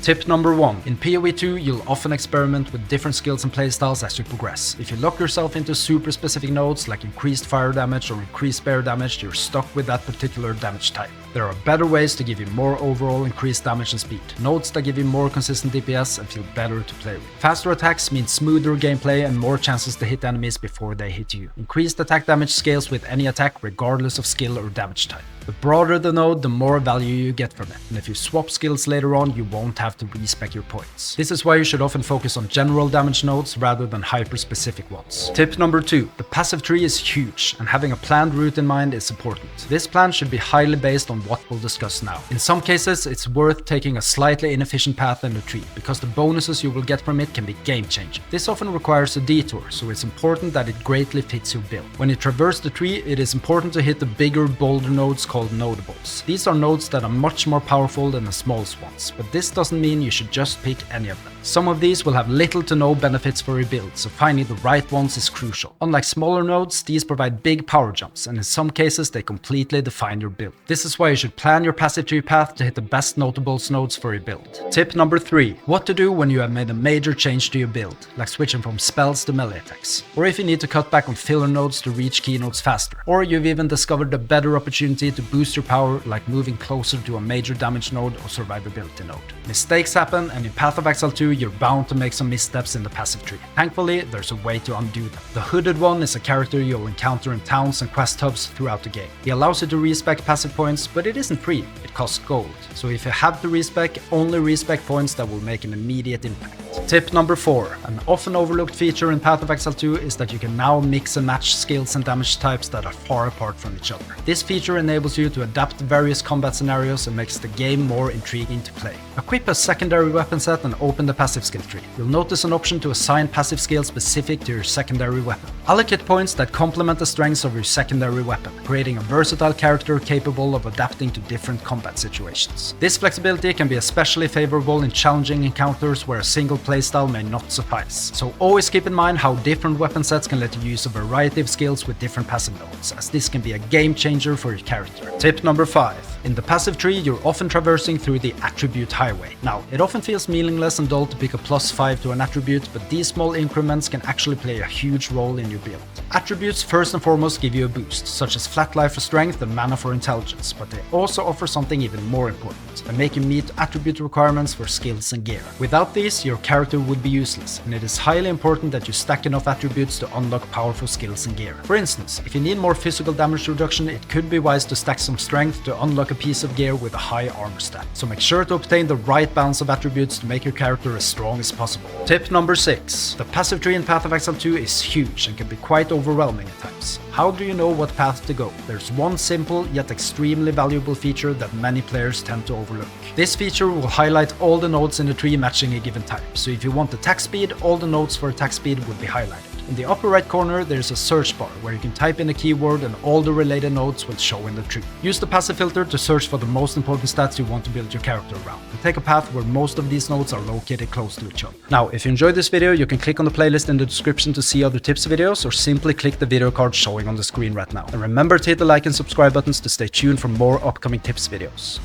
Tip number 1. In PoE 2, you'll often experiment with different skills and playstyles as you progress. If you lock yourself into super specific nodes like increased fire damage or increased bear damage, you're stuck with that particular damage type. There are better ways to give you more overall increased damage and speed, nodes that give you more consistent DPS and feel better to play with. Faster attacks mean smoother gameplay and more chances to hit enemies before they hit you. Increased attack damage scales with any attack regardless of skill or damage type. The broader the node, the more value you get from it, and if you swap skills later on, you won't have to respec your points. This is why you should often focus on general damage nodes rather than hyper-specific ones. Tip number 2. The passive tree is huge, and having a planned route in mind is important. This plan should be highly based on what we'll discuss now. In some cases, it's worth taking a slightly inefficient path in the tree, because the bonuses you will get from it can be game-changing. This often requires a detour, so it's important that it greatly fits your build. When you traverse the tree, it is important to hit the bigger, bolder nodes called notables. These are nodes that are much more powerful than the smallest ones, but this doesn't mean you should just pick any of them. Some of these will have little to no benefits for your build, so finding the right ones is crucial. Unlike smaller nodes, these provide big power jumps, and in some cases they completely define your build. This is why you should plan your passive tree path to hit the best notables nodes for your build. Tip number 3. What to do when you have made a major change to your build, like switching from spells to melee attacks, or if you need to cut back on filler nodes to reach key nodes faster, or you've even discovered a better opportunity to boost your power, like moving closer to a major damage node or survivability node. Mistakes happen, and in Path of Exile 2 you're bound to make some missteps in the passive tree. Thankfully, there's a way to undo them. The Hooded One is a character you'll encounter in towns and quest hubs throughout the game. He allows you to respec passive points, but it isn't free, it costs gold. So if you have to respec, only respec points that will make an immediate impact. Tip number 4. An often overlooked feature in Path of Exile 2 is that you can now mix and match skills and damage types that are far apart from each other. This feature enables you to adapt various combat scenarios and makes the game more intriguing to play. Equip a secondary weapon set and open the passive skill tree. You'll notice an option to assign passive skills specific to your secondary weapon. Allocate points that complement the strengths of your secondary weapon, creating a versatile character capable of adapting to different combat situations. This flexibility can be especially favorable in challenging encounters where a single playstyle may not suffice. So always keep in mind how different weapon sets can let you use a variety of skills with different passive nodes, as this can be a game changer for your character. Tip number 5. In the passive tree, you're often traversing through the attribute highway. Now, it often feels meaningless and dull to pick a +5 to an attribute, but these small increments can actually play a huge role in your build. Attributes first and foremost give you a boost, such as flat life for strength and mana for intelligence, but they also offer something even more important, and make you meet attribute requirements for skills and gear. Without these, your character would be useless, and it is highly important that you stack enough attributes to unlock powerful skills and gear. For instance, if you need more physical damage reduction, it could be wise to stack some strength to unlock a piece of gear with a high armor stat. So make sure to obtain the right balance of attributes to make your character as strong as possible. Tip number 6. The passive tree in Path of Exile 2 is huge and can be quite overwhelming at times. How do you know what path to go? There's one simple yet extremely valuable feature that many players tend to overlook. This feature will highlight all the nodes in the tree matching a given type, so if you want attack speed, all the nodes for attack speed would be highlighted. In the upper right corner, there's a search bar where you can type in a keyword and all the related nodes will show in the tree. Use the passive filter to search for the most important stats you want to build your character around, and take a path where most of these nodes are located close to each other. Now, if you enjoyed this video, you can click on the playlist in the description to see other tips videos, or simply click the video card showing on the screen right now. And remember to hit the like and subscribe buttons to stay tuned for more upcoming tips videos.